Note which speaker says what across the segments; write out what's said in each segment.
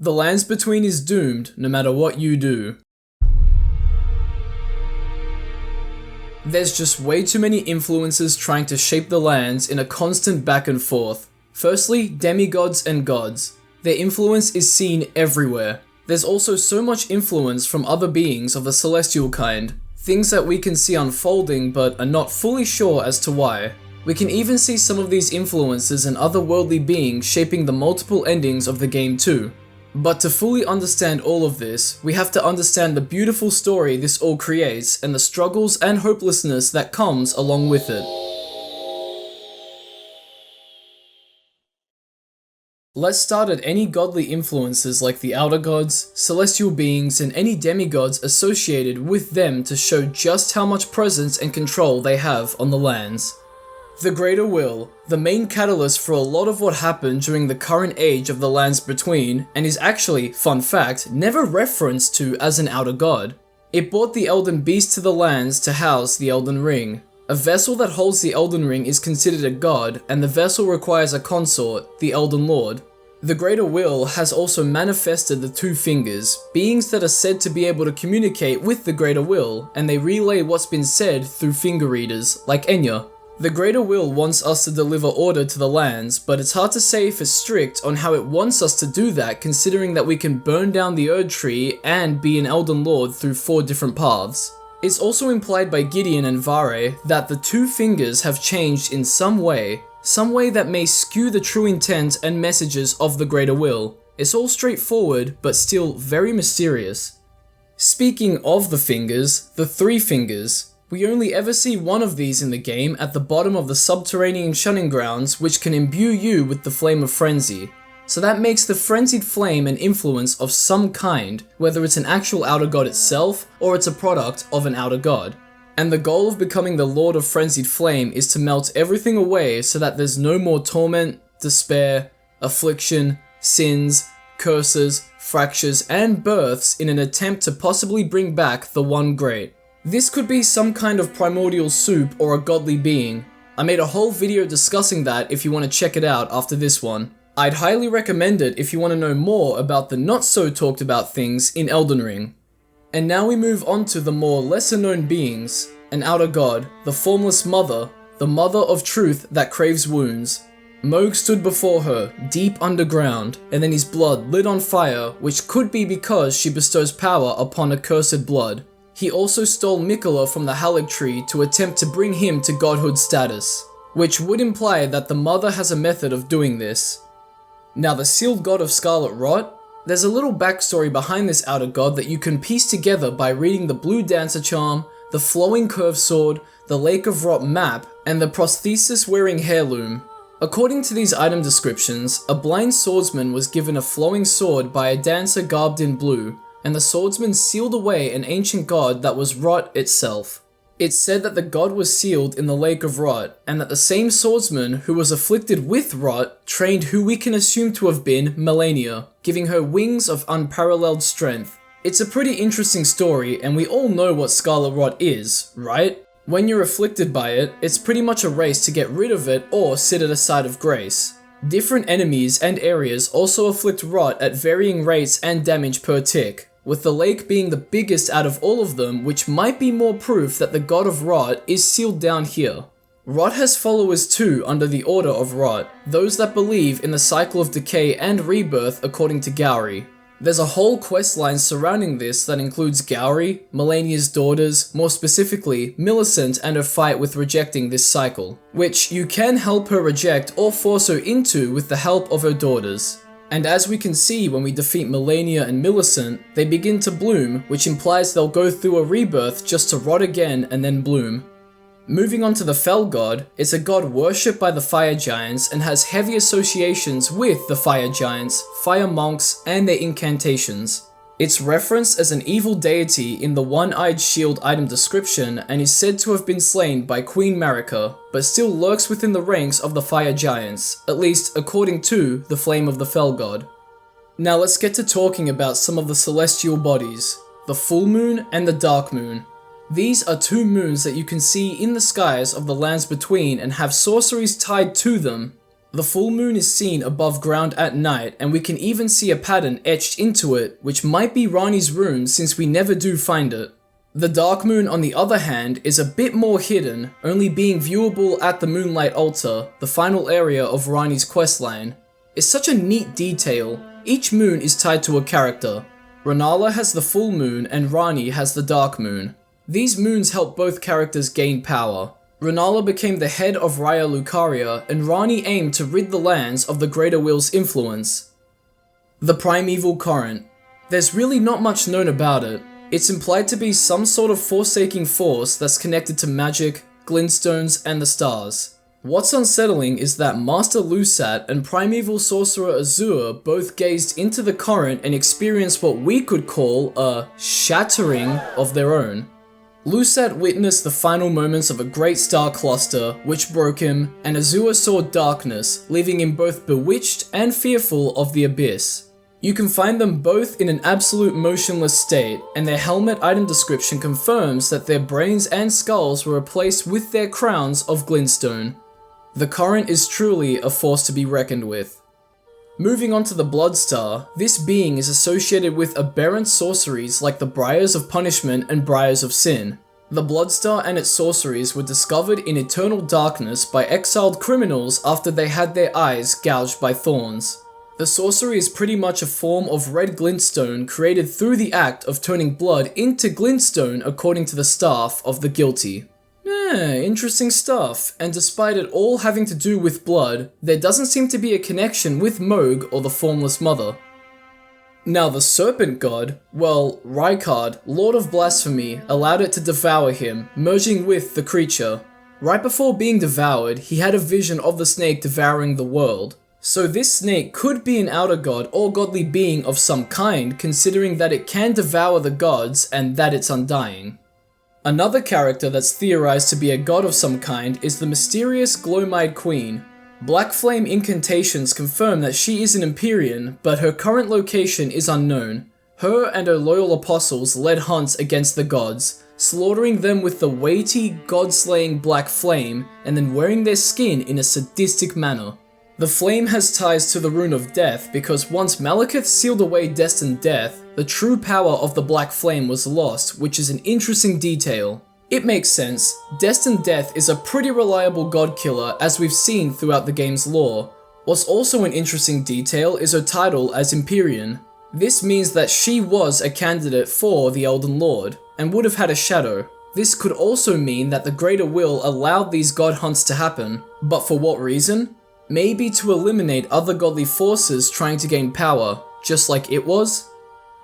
Speaker 1: The Lands Between is doomed no matter what you do. There's just way too many influences trying to shape the lands in a constant back and forth. Firstly, demigods and gods. Their influence is seen everywhere. There's also so much influence from other beings of the celestial kind, things that we can see unfolding but are not fully sure as to why. We can even see some of these influences in otherworldly beings shaping the multiple endings of the game too. But to fully understand all of this, we have to understand the beautiful story this all creates and the struggles and hopelessness that comes along with it. Let's start at any godly influences like the Outer Gods, celestial beings, and any demigods associated with them to show just how much presence and control they have on the lands. The Greater Will, the main catalyst for a lot of what happened during the current age of the Lands Between, and is actually, fun fact, never referenced to as an outer god. It brought the Elden Beast to the lands to house the Elden Ring. A vessel that holds the Elden Ring is considered a god, and the vessel requires a consort, the Elden Lord. The Greater Will has also manifested the Two Fingers, beings that are said to be able to communicate with the Greater Will, and they relay what's been said through finger readers, like Enya. The Greater Will wants us to deliver order to the lands, but it's hard to say if it's strict on how it wants us to do that, considering that we can burn down the Erd Tree and be an Elden Lord through 4 different paths. It's also implied by Gideon and Vare that the Two Fingers have changed in some way that may skew the true intent and messages of the Greater Will. It's all straightforward, but still very mysterious. Speaking of the fingers, the Three Fingers. We only ever see one of these in the game at the bottom of the subterranean shunning grounds, which can imbue you with the Flame of Frenzy. So that makes the Frenzied Flame an influence of some kind, whether it's an actual outer god itself, or it's a product of an outer god. And the goal of becoming the Lord of Frenzied Flame is to melt everything away so that there's no more torment, despair, affliction, sins, curses, fractures, and births in an attempt to possibly bring back the One Great. This could be some kind of primordial soup or a godly being. I made a whole video discussing that if you want to check it out after this one. I'd highly recommend it if you want to know more about the not so talked about things in Elden Ring. And now we move on to the more lesser known beings. An outer god, the Formless Mother, the Mother of Truth that craves wounds. Mohg stood before her, deep underground, and then his blood lit on fire, which could be because she bestows power upon accursed blood. He also stole Miquella from the Halig Tree to attempt to bring him to godhood status, which would imply that the Mother has a method of doing this. Now the Sealed God of Scarlet Rot, there's a little backstory behind this outer god that you can piece together by reading the Blue Dancer Charm, the Flowing Curve Sword, the Lake of Rot map, and the Prosthesis Wearing Heirloom. According to these item descriptions, a blind swordsman was given a flowing sword by a dancer garbed in blue, and the swordsman sealed away an ancient god that was Rot itself. It's said that the god was sealed in the Lake of Rot, and that the same swordsman who was afflicted with Rot trained who we can assume to have been Malenia, giving her wings of unparalleled strength. It's a pretty interesting story, and we all know what Scarlet Rot is, right? When you're afflicted by it, it's pretty much a race to get rid of it or sit at a side of grace. Different enemies and areas also afflict Rot at varying rates and damage per tick, with the lake being the biggest out of all of them, which might be more proof that the god of Rot is sealed down here. Rot has followers too under the Order of Rot, those that believe in the cycle of decay and rebirth according to Gowry. There's a whole questline surrounding this that includes Gowry, Malenia's daughters, more specifically Millicent and her fight with rejecting this cycle, which you can help her reject or force her into with the help of her daughters. And as we can see when we defeat Malenia and Millicent, they begin to bloom, which implies they'll go through a rebirth just to rot again and then bloom. Moving on to the Fell God, it's a god worshipped by the Fire Giants and has heavy associations with the Fire Giants, Fire Monks, and their incantations. It's referenced as an evil deity in the One-Eyed Shield item description and is said to have been slain by Queen Marika, but still lurks within the ranks of the Fire Giants, at least according to the Flame of the Fell God. Now let's get to talking about some of the celestial bodies, the Full Moon and the Dark Moon. These are 2 moons that you can see in the skies of the Lands Between and have sorceries tied to them. The full moon is seen above ground at night, and we can even see a pattern etched into it, which might be Ranni's rune since we never do find it. The dark moon, on the other hand, is a bit more hidden, only being viewable at the Moonlight Altar, the final area of Ranni's questline. It's such a neat detail. Each moon is tied to a character. Rennala has the full moon and Ranni has the dark moon. These moons help both characters gain power. Rennala became the head of Raya Lucaria, and Ranni aimed to rid the lands of the Greater Will's influence. The Primeval Current. There's really not much known about it. It's implied to be some sort of forsaking force that's connected to magic, glintstones, and the stars. What's unsettling is that Master Lusat and Primeval Sorcerer Azure both gazed into the current and experienced what we could call a shattering of their own. Lusat witnessed the final moments of a great star cluster, which broke him, and Azure saw darkness, leaving him both bewitched and fearful of the abyss. You can find them both in an absolute motionless state, and their helmet item description confirms that their brains and skulls were replaced with their crowns of glintstone. The current is truly a force to be reckoned with. Moving on to the Bloodstar, this being is associated with aberrant sorceries like the Briars of Punishment and Briars of Sin. The Bloodstar and its sorceries were discovered in eternal darkness by exiled criminals after they had their eyes gouged by thorns. The sorcery is pretty much a form of red glintstone created through the act of turning blood into glintstone according to the staff of the guilty. Interesting stuff, and despite it all having to do with blood, there doesn't seem to be a connection with Mohg or the Formless Mother. Now the Serpent God, well, Rykard, Lord of Blasphemy, allowed it to devour him, merging with the creature. Right before being devoured, he had a vision of the snake devouring the world. So this snake could be an outer god or godly being of some kind, considering that it can devour the gods and that it's undying. Another character that's theorized to be a god of some kind is the mysterious Glowmide Queen. Black Flame incantations confirm that she is an Empyrean, but her current location is unknown. Her and her loyal apostles led hunts against the gods, slaughtering them with the weighty, god-slaying Black Flame, and then wearing their skin in a sadistic manner. The flame has ties to the Rune of Death because once Malekith sealed away Destined Death, the true power of the Black Flame was lost, which is an interesting detail. It makes sense. Destined Death is a pretty reliable god killer as we've seen throughout the game's lore. What's also an interesting detail is her title as Empyrean. This means that she was a candidate for the Elden Lord, and would have had a shadow. This could also mean that the Greater Will allowed these god hunts to happen, but for what reason? Maybe to eliminate other godly forces trying to gain power, just like it was?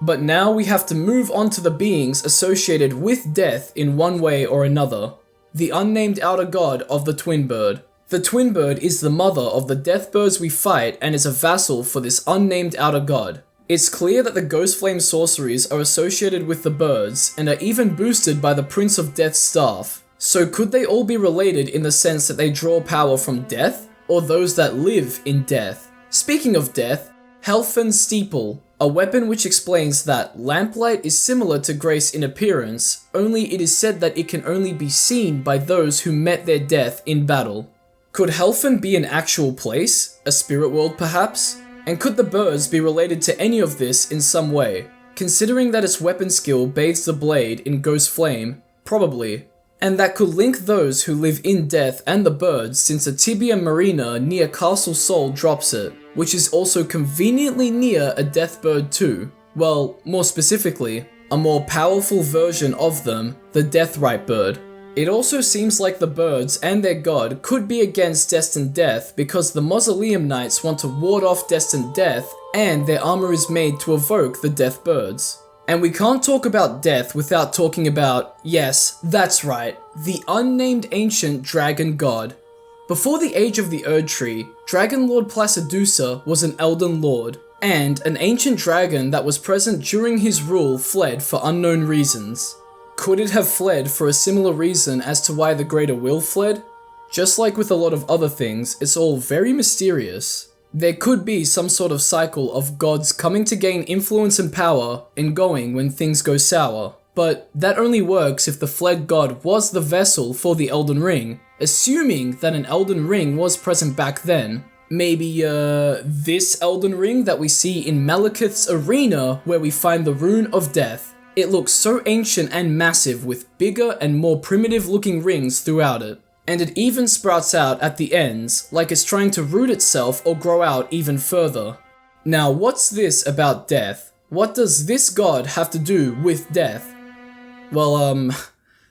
Speaker 1: But now we have to move on to the beings associated with death in one way or another. The unnamed outer god of the Twin Bird. The Twin Bird is the mother of the death birds we fight and is a vassal for this unnamed outer god. It's clear that the Ghost Flame sorceries are associated with the birds and are even boosted by the Prince of Death's staff. So could they all be related in the sense that they draw power from death? Or those that live in death? Speaking of death, Helfen's Steeple, a weapon which explains that lamplight is similar to grace in appearance, only it is said that it can only be seen by those who met their death in battle. Could Helfen be an actual place? A spirit world perhaps? And could the birds be related to any of this in some way? Considering that its weapon skill bathes the blade in ghost flame, probably. And that could link those who live in death and the birds since a Tibia Marina near Castle Sol drops it, which is also conveniently near a death bird too. Well, more specifically, a more powerful version of them, the Deathrite bird. It also seems like the birds and their god could be against Destined Death because the Mausoleum Knights want to ward off Destined Death and their armor is made to evoke the death birds. And we can't talk about death without talking about, yes, that's right, the unnamed ancient dragon god. Before the age of the Erd Tree, Dragon Lord Placidusa was an Elden Lord, and an ancient dragon that was present during his rule fled for unknown reasons. Could it have fled for a similar reason as to why the Greater Will fled? Just like with a lot of other things, it's all very mysterious. There could be some sort of cycle of gods coming to gain influence and power and going when things go sour, but that only works if the fled god was the vessel for the Elden Ring, assuming that an Elden Ring was present back then. Maybe, this Elden Ring that we see in Malekith's arena where we find the Rune of Death. It looks so ancient and massive with bigger and more primitive looking rings throughout it. And it even sprouts out at the ends, like it's trying to root itself or grow out even further. Now, what's this about death? What does this god have to do with death? Well,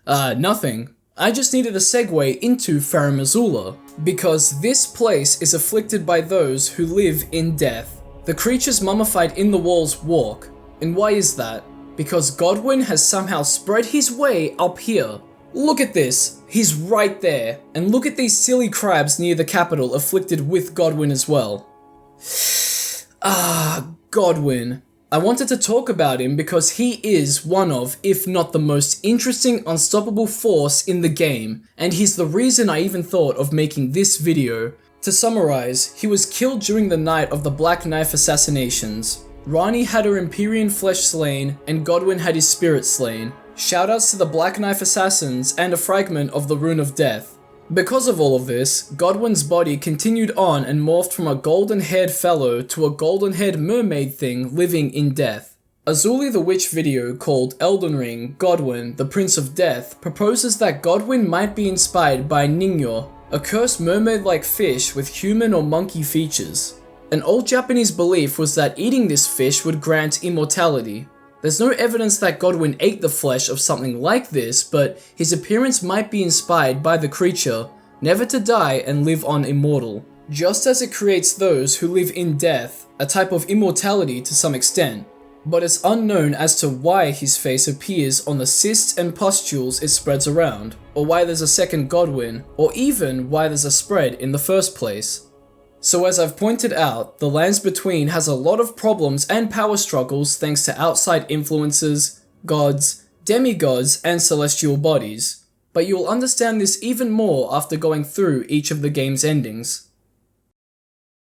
Speaker 1: nothing. I just needed a segue into Farum Azula, because this place is afflicted by those who live in death. The creatures mummified in the walls walk. And why is that? Because Godwyn has somehow spread his way up here. Look at this, he's right there. And look at these silly crabs near the capital afflicted with Godwyn as well. Godwyn. I wanted to talk about him because he is one of, if not the most interesting unstoppable force in the game, and he's the reason I even thought of making this video. To summarize, he was killed during the night of the Black Knife assassinations. Ranni had her Empyrean flesh slain, and Godwyn had his spirit slain. Shoutouts to the Black Knife assassins and a fragment of the Rune of Death. Because of all of this, Godwyn's body continued on and morphed from a golden-haired fellow to a golden-haired mermaid thing living in death. Azuli the Witch video called Elden Ring, Godwyn, the Prince of Death, proposes that Godwyn might be inspired by Ningyo, a cursed mermaid-like fish with human or monkey features. An old Japanese belief was that eating this fish would grant immortality. There's no evidence that Godwyn ate the flesh of something like this, but his appearance might be inspired by the creature, never to die and live on immortal. Just as it creates those who live in death, a type of immortality to some extent. But it's unknown as to why his face appears on the cysts and pustules it spreads around, or why there's a second Godwyn, or even why there's a spread in the first place. So as I've pointed out, the Lands Between has a lot of problems and power struggles thanks to outside influences, gods, demigods, and celestial bodies. But you'll understand this even more after going through each of the game's endings.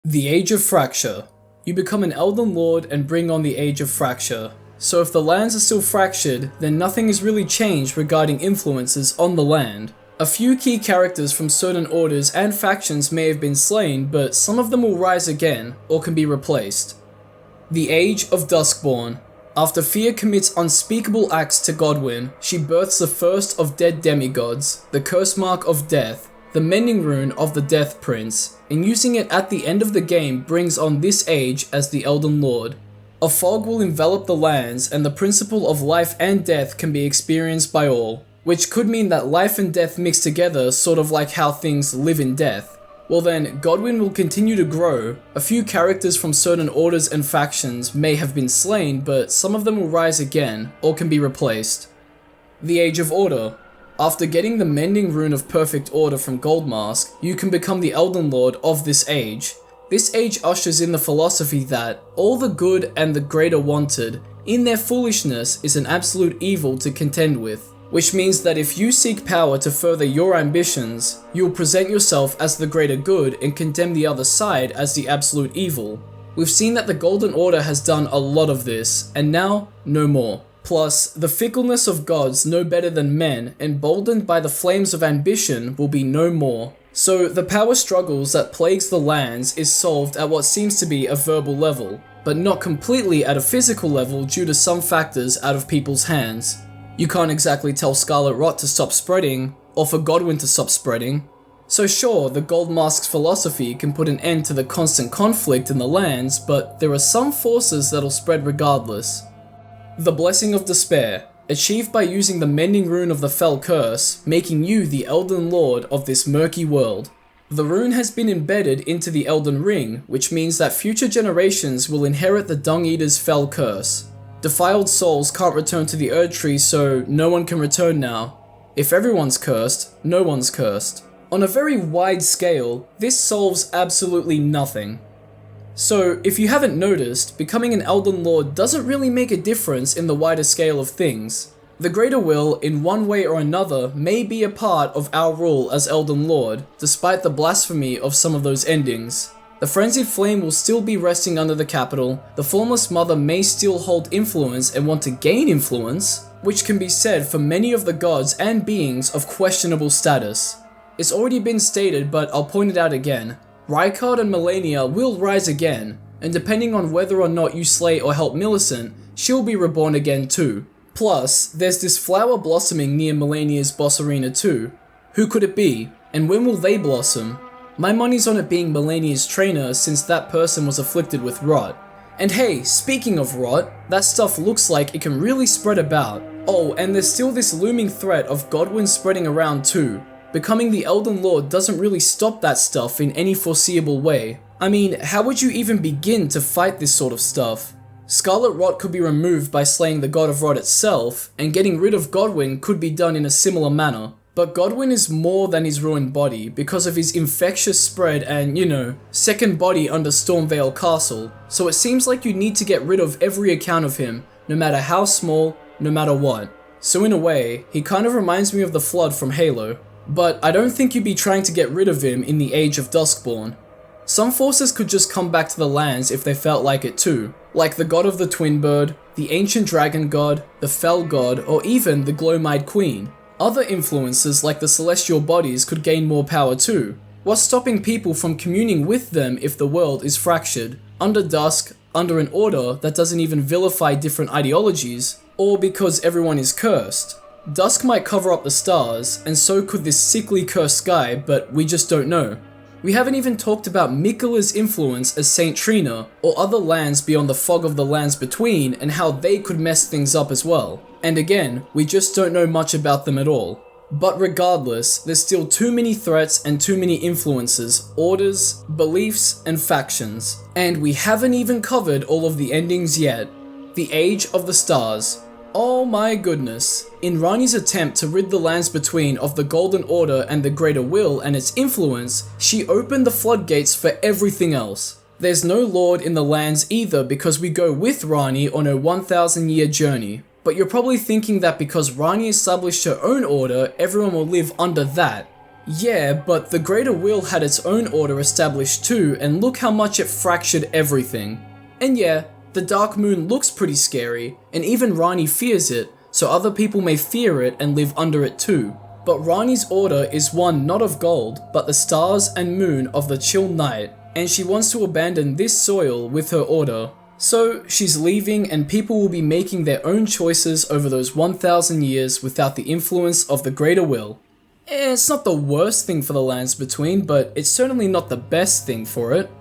Speaker 1: The Age of Fracture. You become an Elden Lord and bring on the Age of Fracture. So if the lands are still fractured, then nothing has really changed regarding influences on the land. A few key characters from certain orders and factions may have been slain, but some of them will rise again, or can be replaced. The Age of Duskborn. After Fia commits unspeakable acts to Godwyn, she births the first of dead demigods, the Curse Mark of Death, the Mending Rune of the Death Prince, and using it at the end of the game brings on this age as the Elden Lord. A fog will envelop the lands, and the principle of life and death can be experienced by all. Which could mean that life and death mix together, sort of like how things live in death. Well then, Godwyn will continue to grow. A few characters from certain orders and factions may have been slain, but some of them will rise again, or can be replaced. The Age of Order. After getting the Mending Rune of Perfect Order from Goldmask, you can become the Elden Lord of this age. This age ushers in the philosophy that all the good and the great are wanted, in their foolishness, is an absolute evil to contend with. Which means that if you seek power to further your ambitions, you'll present yourself as the greater good and condemn the other side as the absolute evil. We've seen that the Golden Order has done a lot of this, and now, no more. Plus, the fickleness of gods no better than men, emboldened by the flames of ambition, will be no more. So, the power struggles that plagues the lands is solved at what seems to be a verbal level, but not completely at a physical level due to some factors out of people's hands. You can't exactly tell Scarlet Rot to stop spreading, or for Godwyn to stop spreading. So sure, the Gold Mask's philosophy can put an end to the constant conflict in the lands, but there are some forces that'll spread regardless. The Blessing of Despair, achieved by using the Mending Rune of the Fell Curse, making you the Elden Lord of this murky world. The rune has been embedded into the Elden Ring, which means that future generations will inherit the Dung Eater's Fell Curse. Defiled souls can't return to the Erd Tree, so no one can return now. If everyone's cursed, no one's cursed. On a very wide scale, this solves absolutely nothing. So, if you haven't noticed, becoming an Elden Lord doesn't really make a difference in the wider scale of things. The Greater Will, in one way or another, may be a part of our rule as Elden Lord, despite the blasphemy of some of those endings. The Frenzied Flame will still be resting under the capital, the Formless Mother may still hold influence and want to gain influence, which can be said for many of the gods and beings of questionable status. It's already been stated, but I'll point it out again. Rykard and Malenia will rise again, and depending on whether or not you slay or help Millicent, she'll be reborn again too. Plus, there's this flower blossoming near Malenia's boss arena too. Who could it be, and when will they blossom? My money's on it being Malenia's trainer since that person was afflicted with rot. And hey, speaking of rot, that stuff looks like it can really spread about. Oh, and there's still this looming threat of Godwyn spreading around too. Becoming the Elden Lord doesn't really stop that stuff in any foreseeable way. I mean, how would you even begin to fight this sort of stuff? Scarlet Rot could be removed by slaying the God of Rot itself, and getting rid of Godwyn could be done in a similar manner. But Godwyn is more than his ruined body because of his infectious spread and, second body under Stormvale Castle, so it seems like you need to get rid of every account of him, no matter how small, no matter what. So in a way, he kind of reminds me of the Flood from Halo. But I don't think you'd be trying to get rid of him in the Age of Duskborn. Some forces could just come back to the lands if they felt like it too, like the God of the Twin Bird, the Ancient Dragon God, the Fell God, or even the Glow-Eyed Queen. Other influences like the Celestial Bodies could gain more power too. What's stopping people from communing with them if the world is fractured, under dusk, under an order that doesn't even vilify different ideologies, or because everyone is cursed? Dusk might cover up the stars, and so could this sickly cursed sky, but we just don't know. We haven't even talked about Miquella's influence as Saint Trina, or other lands beyond the fog of the lands between, and how they could mess things up as well. And again, we just don't know much about them at all. But regardless, there's still too many threats and too many influences, orders, beliefs, and factions. And we haven't even covered all of the endings yet. The Age of the Stars. Oh my goodness. In Ranni's attempt to rid the lands between of the Golden Order and the Greater Will and its influence, she opened the floodgates for everything else. There's no Lord in the lands either because we go with Ranni on her 1,000-year journey. But you're probably thinking that because Ranni established her own order, everyone will live under that. Yeah, but the Greater Will had its own order established too, and look how much it fractured everything. And yeah, the Dark Moon looks pretty scary, and even Ranni fears it, so other people may fear it and live under it too. But Ranni's order is one not of gold, but the stars and moon of the chill night, and she wants to abandon this soil with her order. So she's leaving and people will be making their own choices over those 1,000 years without the influence of the Greater Will. It's not the worst thing for the lands between, but it's certainly not the best thing for it.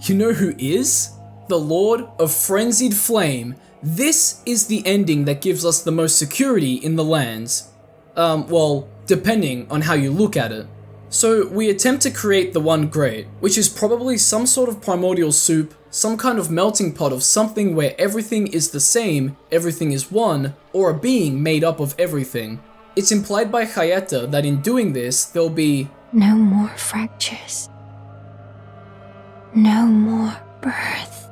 Speaker 1: You know who is? The Lord of Frenzied Flame. This is the ending that gives us the most security in the lands. Well, depending on how you look at it. So we attempt to create the One Great, which is probably some sort of primordial soup, some kind of melting pot of something where everything is the same, everything is one, or a being made up of everything. It's implied by Hayata that in doing this, there'll be
Speaker 2: no more fractures, no more birth.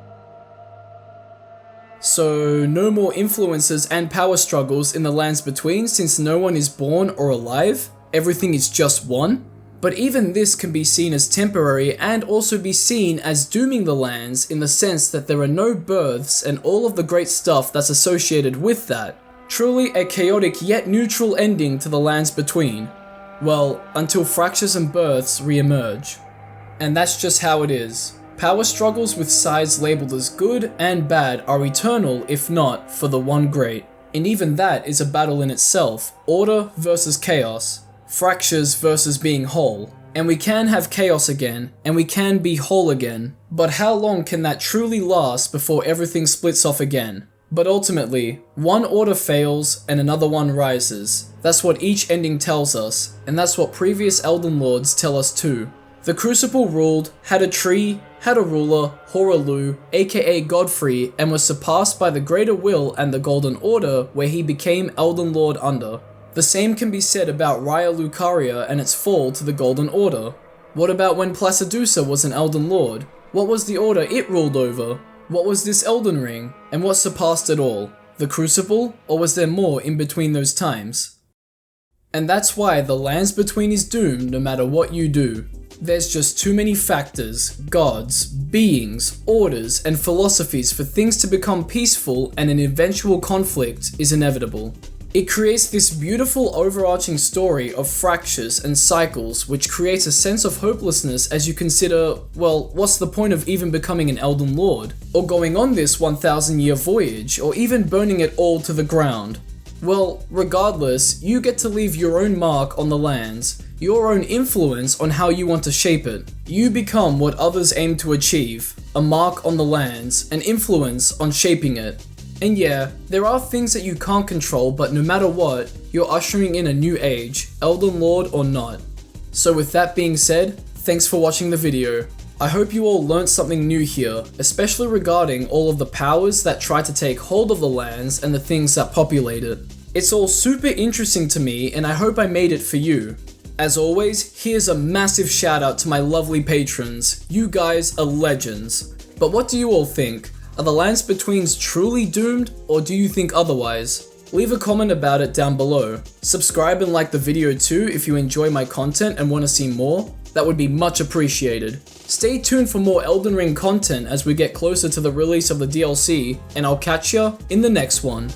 Speaker 1: So no more influences and power struggles in the lands between since no one is born or alive? Everything is just one? But even this can be seen as temporary and also be seen as dooming the lands in the sense that there are no births and all of the great stuff that's associated with that. Truly a chaotic yet neutral ending to the lands between. Well, until fractures and births re-emerge. And that's just how it is. Power struggles with sides labeled as good and bad are eternal if not for the One Great. And even that is a battle in itself, order versus chaos. Fractures versus being whole. And we can have chaos again, and we can be whole again. But how long can that truly last before everything splits off again? But ultimately, one order fails and another one rises. That's what each ending tells us, and that's what previous Elden Lords tell us too. The Crucible ruled, had a tree, had a ruler, Hoaraloo, aka Godfrey, and was surpassed by the Greater Will and the Golden Order, where he became Elden Lord under. The same can be said about Raya Lucaria and its fall to the Golden Order. What about when Placidusa was an Elden Lord? What was the order it ruled over? What was this Elden Ring? And what surpassed it all? The Crucible? Or was there more in between those times? And that's why the lands between is doomed no matter what you do. There's just too many factors, gods, beings, orders, and philosophies for things to become peaceful, and an eventual conflict is inevitable. It creates this beautiful overarching story of fractures and cycles, which creates a sense of hopelessness as you consider, well, what's the point of even becoming an Elden Lord? Or going on this 1,000-year voyage, or even burning it all to the ground? Well, regardless, you get to leave your own mark on the lands, your own influence on how you want to shape it. You become what others aim to achieve, a mark on the lands, an influence on shaping it. And yeah, there are things that you can't control, but no matter what, you're ushering in a new age, Elden Lord or not. So with that being said, thanks for watching the video. I hope you all learnt something new here, especially regarding all of the powers that try to take hold of the lands and the things that populate it. It's all super interesting to me, and I hope I made it for you. As always, here's a massive shout out to my lovely patrons. You guys are legends. But what do you all think? Are the lands betweens truly doomed, or do you think otherwise? Leave a comment about it down below. Subscribe and like the video too if you enjoy my content and want to see more. That would be much appreciated. Stay tuned for more Elden Ring content as we get closer to the release of the DLC, and I'll catch ya in the next one.